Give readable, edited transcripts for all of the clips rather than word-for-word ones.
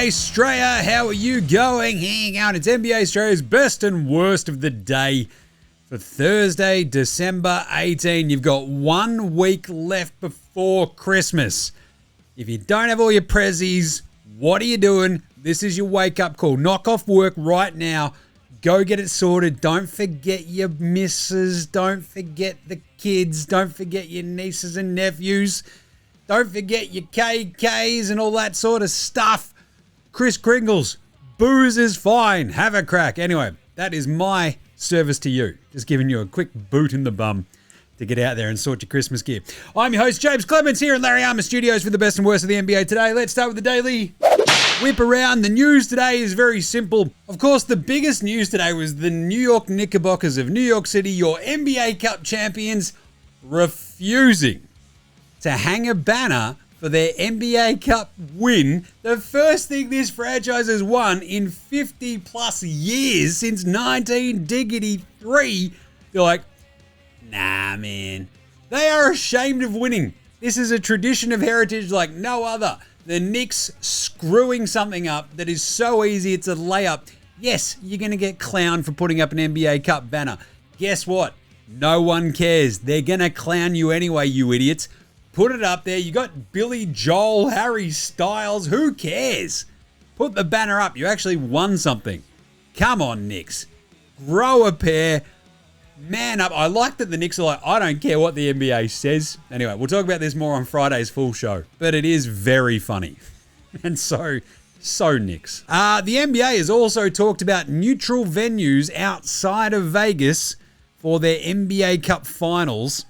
NBA Straya, how are you going? Hang on, it's NBA Straya's best and worst of the day for Thursday, December 18. You've got 1 week left before Christmas. If you don't have all your prezzies, what are you doing? This is your wake-up call. Knock off work right now. Go get it sorted. Don't forget your missus. Don't forget the kids. Don't forget your nieces and nephews. Don't forget your KKs and all that sort of stuff. Kris Kringles, booze is fine. Have a crack. Anyway, that is my service to you. Just giving you a quick boot in the bum to get out there and sort your Christmas gear. I'm your host, James Clements, here in Larry Armour Studios for the best and worst of the NBA today. Let's start with the daily whip around. The news today is very simple. Of course, the biggest news today was the New York Knickerbockers of New York City, your NBA Cup champions, refusing to hang a banner for their NBA Cup win. The first thing this franchise has won in 50 plus years since 1983. They're like, nah, man. They are ashamed of winning. This is a tradition of heritage like no other. The Knicks screwing something up that is so easy it's a layup. Yes, you're going to get clowned for putting up an NBA Cup banner. Guess what? No one cares. They're going to clown you anyway, you idiots. Put it up there. You got Billy Joel, Harry Styles. Who cares? Put the banner up. You actually won something. Come on, Knicks. Grow a pair. Man up. I like that the Knicks are like, I don't care what the NBA says. Anyway, we'll talk about this more on Friday's full show. But it is very funny. And so Knicks. The NBA has also talked about neutral venues outside of Vegas for their NBA Cup finals.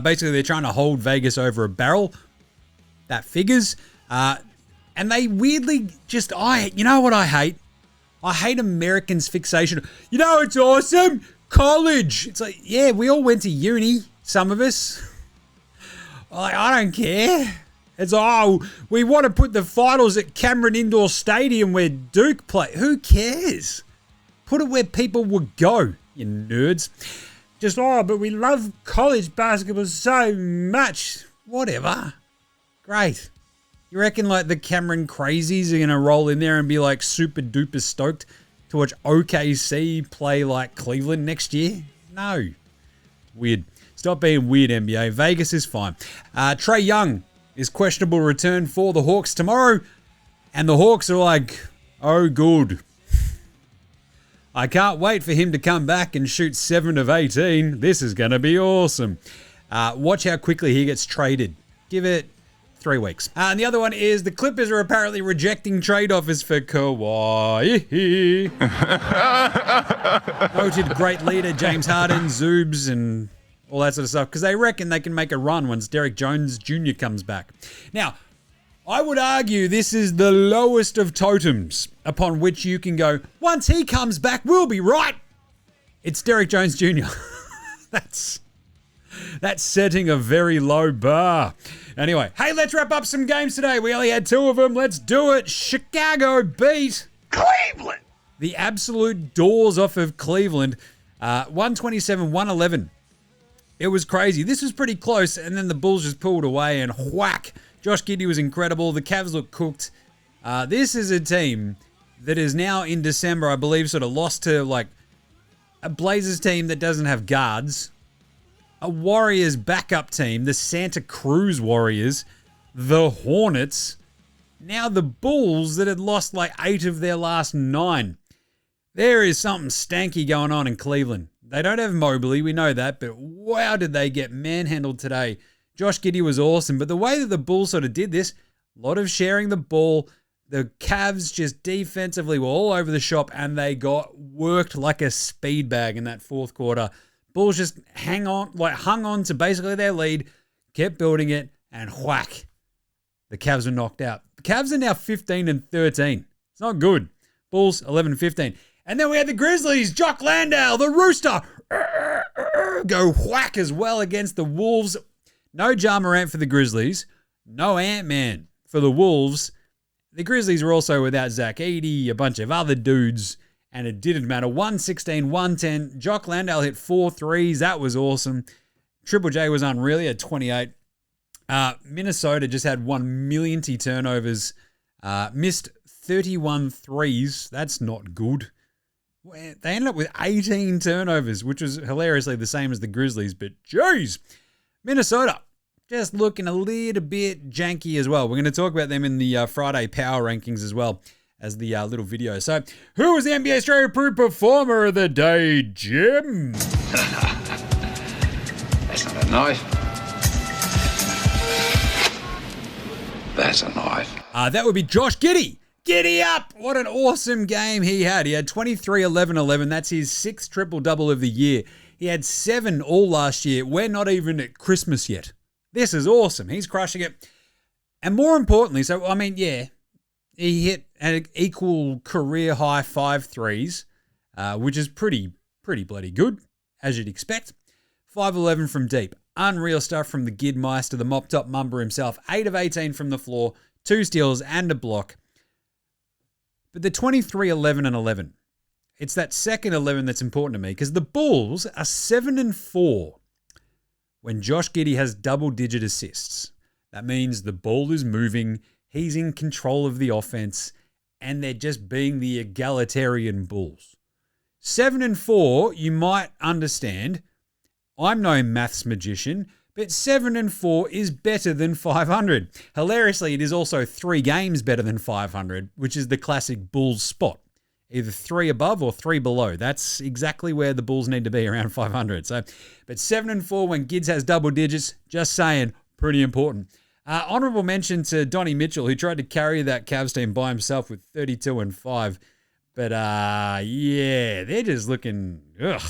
Basically, they're trying to hold Vegas over a barrel. That figures. And they weirdly just, you know what I hate? I hate Americans' fixation. You know, it's awesome. College. It's like, yeah, we all went to uni. Some of us. Like, I don't care. It's, we want to put the finals at Cameron Indoor Stadium where Duke play. Who cares? Put it where people would go, you nerds. Just, but we love college basketball so much. Whatever. Great. You reckon like the Cameron crazies are going to roll in there and be like super duper stoked to watch OKC play like Cleveland next year? No. Weird. Stop being weird, NBA. Vegas is fine. Trae Young is questionable return for the Hawks tomorrow. And the Hawks are like, oh, good. I can't wait for him to come back and shoot 7 of 18. This is going to be awesome. Watch how quickly he gets traded. Give it 3 weeks. And the other one is the Clippers are apparently rejecting trade offers for Kawhi. Noted great leader James Harden, Zoobs, and all that sort of stuff because they reckon they can make a run once Derek Jones Jr. comes back. Now, I would argue this is the lowest of totems upon which you can go, once he comes back, we'll be right. It's Derek Jones Jr. That's setting a very low bar. Anyway, hey, let's wrap up some games today. We only had 2 of them. Let's do it. Chicago beat Cleveland. The absolute doors off of Cleveland. 127-111. It was crazy. This was pretty close, and then the Bulls just pulled away and whack. Josh Giddey was incredible. The Cavs look cooked. This is a team that is now in December, I believe, sort of lost to like a Blazers team that doesn't have guards, a Warriors backup team, the Santa Cruz Warriors, the Hornets, now the Bulls that had lost like 8 of their last 9. There is something stanky going on in Cleveland. They don't have Mobley, we know that, but wow, did they get manhandled today. Josh Giddey was awesome, but the way that the Bulls sort of did this, a lot of sharing the ball, the Cavs just defensively were all over the shop and they got worked like a speed bag in that fourth quarter. Bulls just hung on to basically their lead, kept building it, and whack. The Cavs were knocked out. The Cavs are now 15-13. It's not good. Bulls 11-15. And then we had the Grizzlies, Jock Landale, the Rooster, go whack as well against the Wolves. No Ja Morant for the Grizzlies. No Ant-Man for the Wolves. The Grizzlies were also without Zach Edey, a bunch of other dudes, and it didn't matter. 116-110. Jock Landale hit 4 threes. That was awesome. Triple J was unreal. He had 28. Minnesota just had 1 million turnovers. Missed 31 threes. That's not good. They ended up with 18 turnovers, which was hilariously the same as the Grizzlies, but jeez. Minnesota, just looking a little bit janky as well. We're going to talk about them in the Friday power rankings as well as the little video. So, who was the NBA Straya Approved Performer of the Day, Jim? That's not a knife. That's a knife. That would be Josh Giddey. Giddy up! What an awesome game he had. He had 23, 11, 11. That's his 6th triple-double of the year. He had 7 all last year. We're not even at Christmas yet. This is awesome. He's crushing it. And more importantly, he hit an equal career high 5 threes, which is pretty bloody good, as you'd expect. 5-11 from deep. Unreal stuff from the Gidmeister, the mop-top mumber himself. 8 of 18 from the floor, 2 steals and a block. But the 23, 11, and 11, it's that second 11 that's important to me because the Bulls are 7-4 when Josh Giddey has double-digit assists. That means the ball is moving, he's in control of the offense, and they're just being the egalitarian Bulls. 7-4, you might understand. I'm no maths magician, but 7-4 is better than 500. Hilariously, it is also 3 games better than 500, which is the classic Bulls spot. Either 3 above or 3 below. That's exactly where the Bulls need to be, around 500. So, but 7-4 when Gids has double digits, just saying, pretty important. Honourable mention to Donnie Mitchell, who tried to carry that Cavs team by himself with 32-5. But, they're just looking, ugh.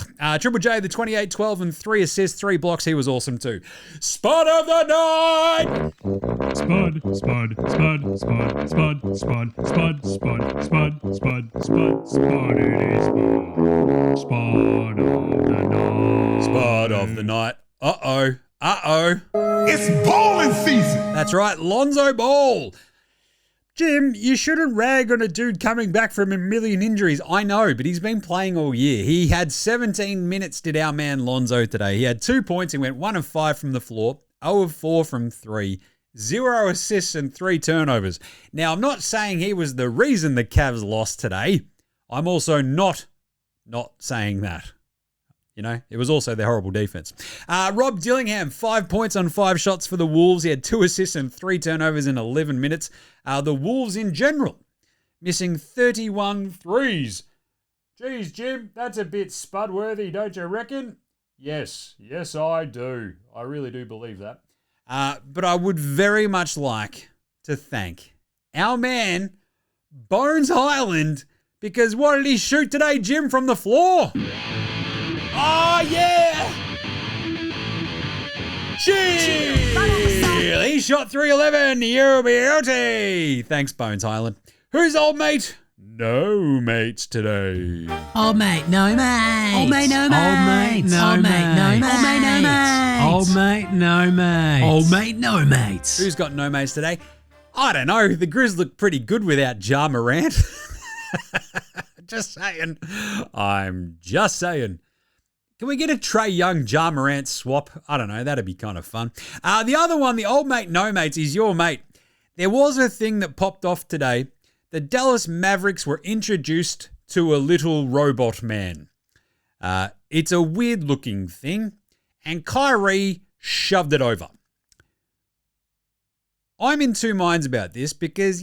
Triple J, the 28, 12, and 3 assists, 3 blocks. He was awesome too. Spud of the night! Spud, Spud, Spud, Spud, Spud, Spud, Spud, Spud, Spud, Spud, Spud, Spud, it is Spud of the night. Spud of the night. Uh-oh. It's bowling season. That's right, Lonzo Ball. Jim, you shouldn't rag on a dude coming back from a million injuries. I know, but he's been playing all year. He had 17 minutes, did our man Lonzo today. He had 2 points. He went 1 of 5 from the floor, 0 of 4 from 3, 0 assists and 3 turnovers. Now, I'm not saying he was the reason the Cavs lost today. I'm also not saying that. You know, it was also their horrible defense. Rob Dillingham, 5 points on 5 shots for the Wolves. He had 2 assists and 3 turnovers in 11 minutes. The Wolves in general, missing 31 threes. Geez, Jim, that's a bit Spud-worthy, don't you reckon? Yes, I do. I really do believe that. But I would very much like to thank our man, Bones Highland, because what did he shoot today, Jim, from the floor? Oh, yeah! Chill! He shot 3-11. You'll be outie. Thanks, Bones Highland. Who's old mate? No mates today. Old mate, no mates. Old mate, no mates. Old mate, no mates. Old mate, no mates. Old mate, no mates. Old mate, no mates. Who's got no mates today? I don't know. The Grizz look pretty good without Ja Morant. Just saying. I'm just saying. Can we get a Trae Young, Ja Morant swap? I don't know. That'd be kind of fun. The other one, the old mate, no mates, is your mate. There was a thing that popped off today. The Dallas Mavericks were introduced to a little robot man. It's a weird-looking thing, and Kyrie shoved it over. I'm in 2 minds about this because,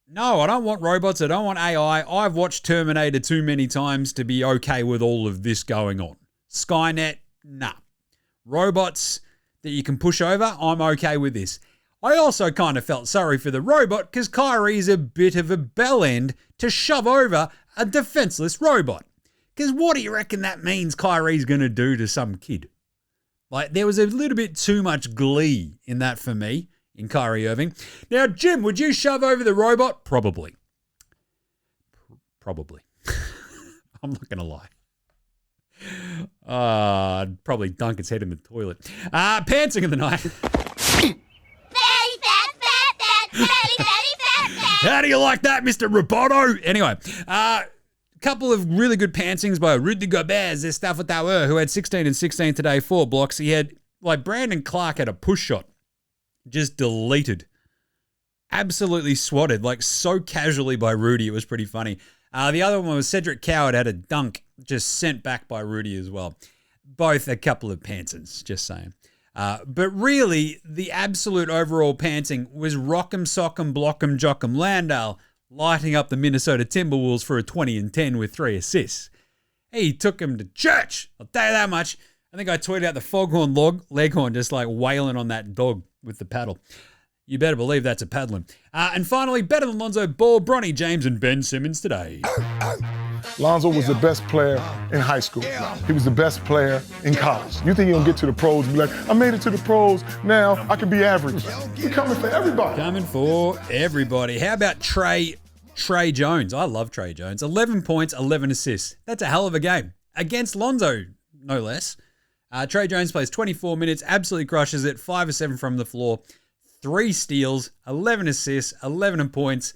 No, I don't want robots. I don't want AI. I've watched Terminator too many times to be okay with all of this going on. Skynet, nah. Robots that you can push over, I'm okay with this. I also kind of felt sorry for the robot because Kyrie's a bit of a bell end to shove over a defenseless robot. Because what do you reckon that means Kyrie's going to do to some kid? Like, there was a little bit too much glee in that for me. In Kyrie Irving. Now, Jim, would you shove over the robot? Probably. Probably. I'm not going to lie. I'd probably dunk its head in the toilet. Pantsing of the night. Fatty, fat. How do you like that, Mr. Roboto? Anyway, couple of really good pantsings by Rudy Gobert, Zestaffa Tower, who had 16 and 16 today, 4 blocks. He had, Brandon Clark had a push shot. Just deleted absolutely swatted, like so casually by Rudy. It was pretty funny. The other one was Cedric Coward had a dunk just sent back by Rudy as well. Both a couple of Pantings, just saying. But really, the absolute overall panting was Rock'em, Sock'em, Block'em, Jock'em, Landale lighting up the Minnesota Timberwolves for a 20 and 10 with 3 assists. He took him to church, I'll tell you that much. I think I tweeted out the foghorn leghorn just like wailing on that dog with the paddle. You better believe that's a paddling. And finally, better than Lonzo Ball, Bronny James and Ben Simmons today. Lonzo was the best player in high school. He was the best player in college. You think he'll get to the pros and be like, I made it to the pros, now I can be average. We're coming for everybody. Coming for everybody. How about Trey Jones? I love Trey Jones. 11 points, 11 assists. That's a hell of a game. Against Lonzo, no less. Trey Jones plays 24 minutes, absolutely crushes it, 5 of 7 from the floor, 3 steals, 11 assists, 11 points.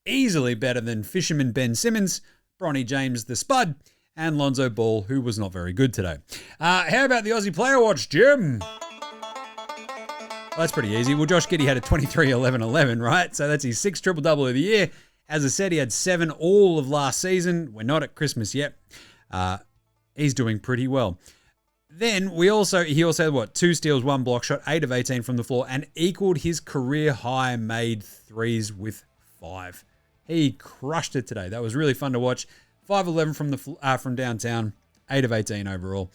Easily better than Fisherman Ben Simmons, Bronny James the Spud, and Lonzo Ball, who was not very good today. How about the Aussie Player Watch, Jim? Well, that's pretty easy. Well, Josh Giddey had a 23-11-11, right? So that's his 6th triple-double of the year. As I said, he had 7 all of last season. We're not at Christmas yet. He's doing pretty well. Then he also had 2 steals, 1 block shot, 8 of 18 from the floor, and equaled his career high made threes with 5. He crushed it today. That was really fun to watch. 5-11 from downtown, 8 of 18 overall.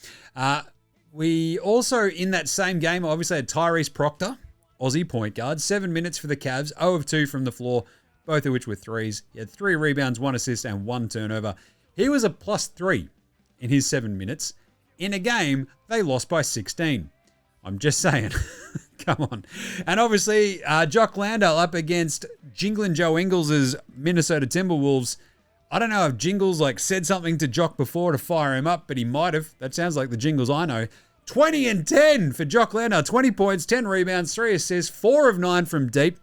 We also, in that same game, obviously had Tyrese Proctor, Aussie point guard, 7 minutes for the Cavs, 0 of 2 from the floor, both of which were threes. He had 3 rebounds, 1 assist, and 1 turnover. He was a +3 in his 7 minutes. In a game, they lost by 16. I'm just saying. Come on. And obviously, Jock Landale up against Jinglin' Joe Ingles' Minnesota Timberwolves. I don't know if Jingles said something to Jock before to fire him up, but he might have. That sounds like the Jingles I know. 20 and 10 for Jock Landale. 20 points, 10 rebounds, 3 assists, 4 of 9 from deep,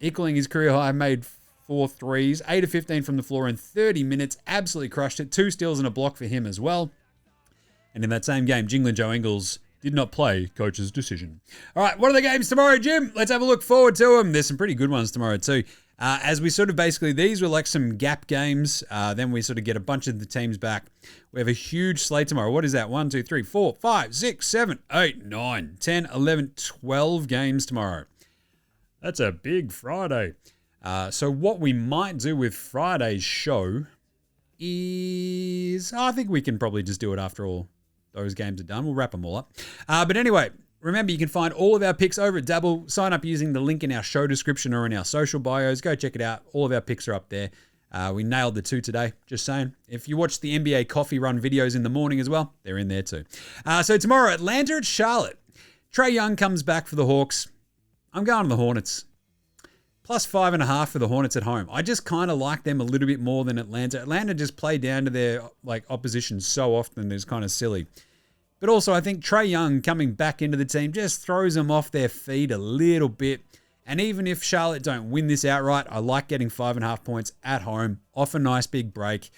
equaling his career high, made 4 threes, 8 of 15 from the floor in 30 minutes. Absolutely crushed it. 2 steals and a block for him as well. And in that same game, Jinglin' Joe Ingles did not play coach's decision. All right, what are the games tomorrow, Jim? Let's have a look forward to them. There's some pretty good ones tomorrow too. As we sort of basically, these were like some gap games. Then we sort of get a bunch of the teams back. We have a huge slate tomorrow. What is that? 1, 2, 3, 4, 5, 6, 7, 8, 9, 10, 11, 12 games tomorrow. That's a big Friday. So what we might do with Friday's show is, I think we can probably just do it after all those games are done. We'll wrap them all up. But anyway, remember you can find all of our picks over at Dabble. Sign up using the link in our show description or in our social bios. Go check it out. All of our picks are up there. We nailed the 2 today, just saying. If you watch the NBA coffee run videos in the morning as well, they're in there too. So tomorrow, Atlanta at Charlotte. Trae Young comes back for the Hawks. I'm going to the Hornets. +5.5 for the Hornets at home. I just kind of like them a little bit more than Atlanta. Atlanta just play down to their opposition so often, it's kind of silly. But also, I think Trae Young coming back into the team just throws them off their feet a little bit. And even if Charlotte don't win this outright, I like getting 5.5 points at home off a nice big break.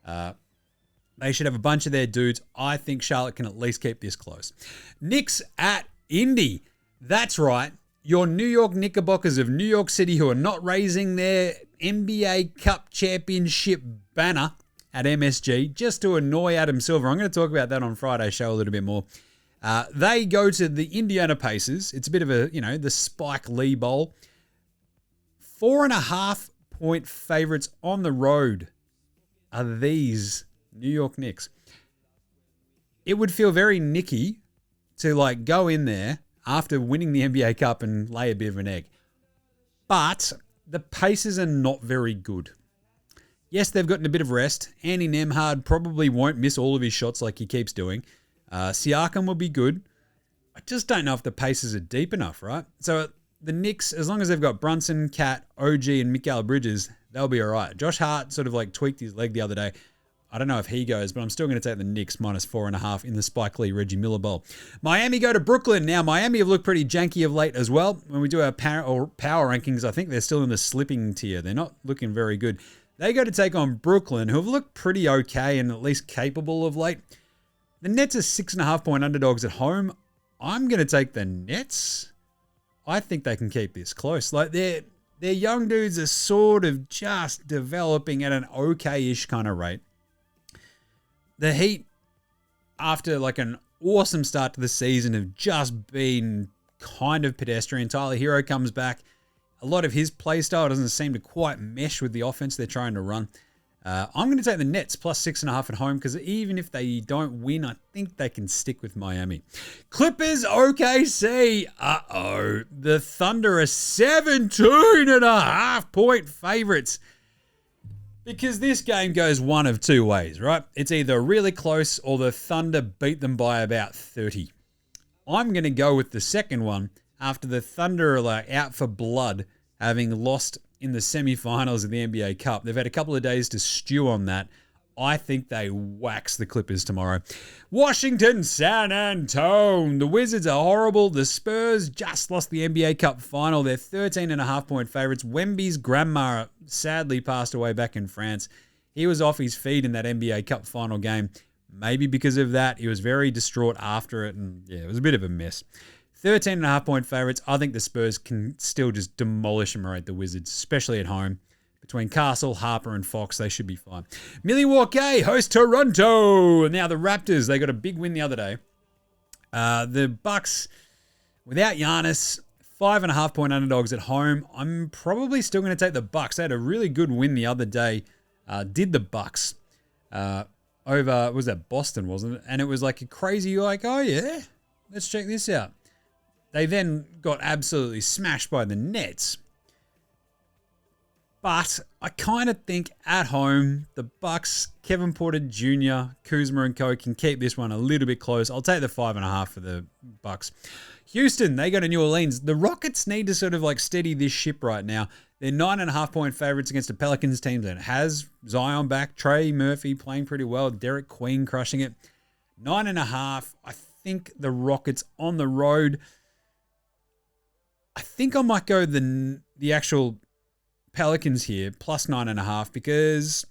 They should have a bunch of their dudes. I think Charlotte can at least keep this close. Knicks at Indy. That's right. Your New York Knickerbockers of New York City who are not raising their NBA Cup Championship banner at MSG just to annoy Adam Silver. I'm going to talk about that on Friday's show a little bit more. They go to the Indiana Pacers. It's a bit of a, the Spike Lee Bowl. 4.5 point favorites on the road are these New York Knicks. It would feel very Nicky to go in there after winning the NBA Cup and lay a bit of an egg. But the Pacers are not very good. Yes, they've gotten a bit of rest. Andy Nembhard probably won't miss all of his shots like he keeps doing. Siakam will be good. I just don't know if the Pacers are deep enough, right? So the Knicks, as long as they've got Brunson, Cat, OG, and Mikal Bridges, they'll be all right. Josh Hart sort of tweaked his leg the other day. I don't know if he goes, but I'm still going to take the Knicks -4.5 in the Spike Lee Reggie Miller Bowl. Miami go to Brooklyn. Now, Miami have looked pretty janky of late as well. When we do our power rankings, I think they're still in the slipping tier. They're not looking very good. They go to take on Brooklyn, who have looked pretty okay and at least capable of late. The Nets are 6.5 point underdogs at home. I'm going to take the Nets. I think they can keep this close. They're Their young dudes are sort of just developing at an okay-ish kind of rate. The Heat, after like an awesome start to the season, have just been kind of pedestrian. Tyler Hero comes back. A lot of his play style doesn't seem to quite mesh with the offense they're trying to run. I'm going to take the Nets plus 6.5 at home because even if they don't win, I think they can stick with Miami. Clippers OKC. Uh-oh. The Thunder are 17.5 point favorites. Because this game goes one of two ways, right? It's either really close or the Thunder beat them by about 30. I'm going to go with the second one after the Thunder are like out for blood, having lost in the semifinals of the NBA Cup. They've had a couple of days to stew on that. I think they wax the Clippers tomorrow. Washington, San Antonio. The Wizards are horrible. The Spurs just lost the NBA Cup final. They're 13.5 point favorites. Wemby's grandma sadly passed away back in France. He was off his feet in that NBA Cup final game. Maybe because of that, he was very distraught after it, and yeah, it was a bit of a mess. 13.5 point favorites. I think the Spurs can still just demolish and berate the Wizards, especially at home. Between Castle, Harper, and Fox, they should be fine. Milwaukee host Toronto. Now the Raptors, they got a big win the other day. The Bucks, without Giannis, 5.5 point underdogs at home. I'm probably still going to take the Bucks. They had a really good win the other day. Did the Bucks over, was that Boston, wasn't it? And it was like a crazy, like, oh yeah, let's check this out. They then got absolutely smashed by the Nets. But I kind of think at home, the Bucks, Kevin Porter Jr., Kuzma and Co. can keep this one a little bit close. I'll take the 5.5 for the Bucks. Houston, they go to New Orleans. The Rockets need to sort of like steady this ship right now. They're 9.5 point favorites against the Pelicans team that has Zion back, Trey Murphy playing pretty well, Derek Queen crushing it. 9.5. I think the Rockets on the road. I think I might go the actual Pelicans here, plus 9.5, because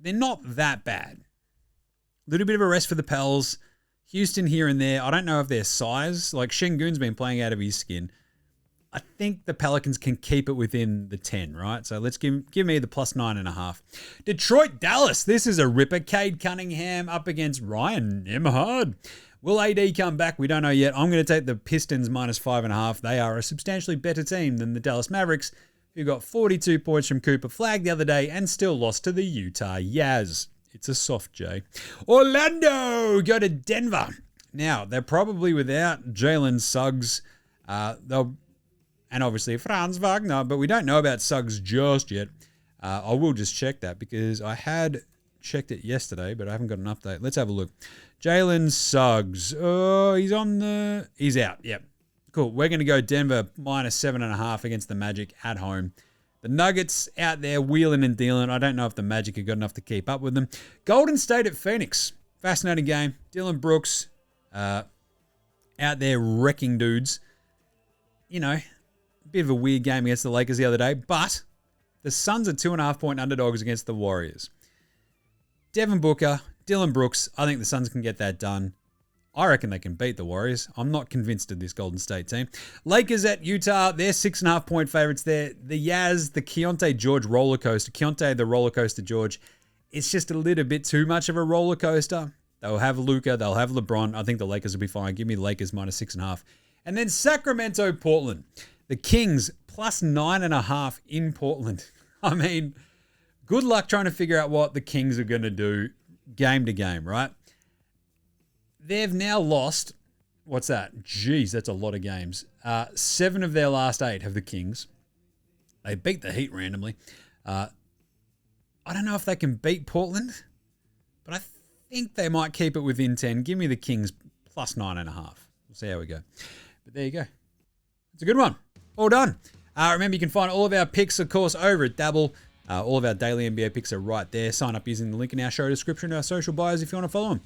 they're not that bad. A little bit of a rest for the Pels. Houston here and there. I don't know if their size, like Şengün's been playing out of his skin. I think the Pelicans can keep it within the 10, right? So let's give me the plus 9.5. Detroit, Dallas. This is a ripper. Cade Cunningham up against Ryan Nembhard. Will AD come back? We don't know yet. I'm going to take the Pistons minus 5.5. They are a substantially better team than the Dallas Mavericks, who got 42 points from Cooper Flag the other day and still lost to the Utah Jazz. It's a soft J. Orlando go to Denver. Now, they're probably without Jalen Suggs. And obviously Franz Wagner, but we don't know about Suggs just yet. I will just check that because I had checked it yesterday, but I haven't got an update. Let's have a look. Jalen Suggs. Oh, he's out. Yep. Cool. We're going to go Denver minus 7.5 against the Magic at home. The Nuggets out there wheeling and dealing. I don't know if the Magic are good enough to keep up with them. Golden State at Phoenix. Fascinating game. Dylan Brooks out there wrecking dudes. You know, a bit of a weird game against the Lakers the other day, but the Suns are 2.5 point underdogs against the Warriors. Devin Booker, Dylan Brooks, I think the Suns can get that done. I reckon they can beat the Warriors. I'm not convinced of this Golden State team. Lakers at Utah, they're 6.5 point favorites there. The Yaz, the Keontae George roller coaster. Keontae, the roller coaster George. It's just a little bit too much of a roller coaster. They'll have Luka, they'll have LeBron. I think the Lakers will be fine. Give me the Lakers minus 6.5. And then Sacramento, Portland. The Kings plus 9.5 in Portland. I mean, good luck trying to figure out what the Kings are going to do game to game, right? They've now lost, what's that? Jeez, that's a lot of games. 7 of their last 8 have the Kings. They beat the Heat randomly. I don't know if they can beat Portland, but I think they might keep it within 10. Give me the Kings plus 9.5. We'll see how we go. But there you go. It's a good one. All done. Remember, you can find all of our picks, of course, over at Dabble. All of our daily NBA picks are right there. Sign up using the link in our show description, our social bios if you want to follow them.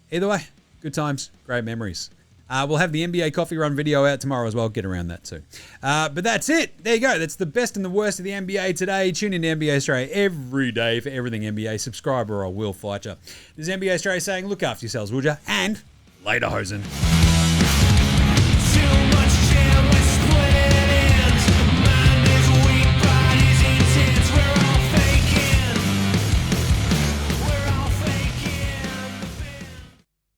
Either way, good times, great memories. We'll have the NBA coffee run video out tomorrow as well. Get around that too. But that's it. There you go. That's the best and the worst of the NBA today. Tune in to NBA Straya every day for everything NBA. Subscribe or I will fight you. This is NBA Straya saying, look after yourselves, would you? And later, hosen.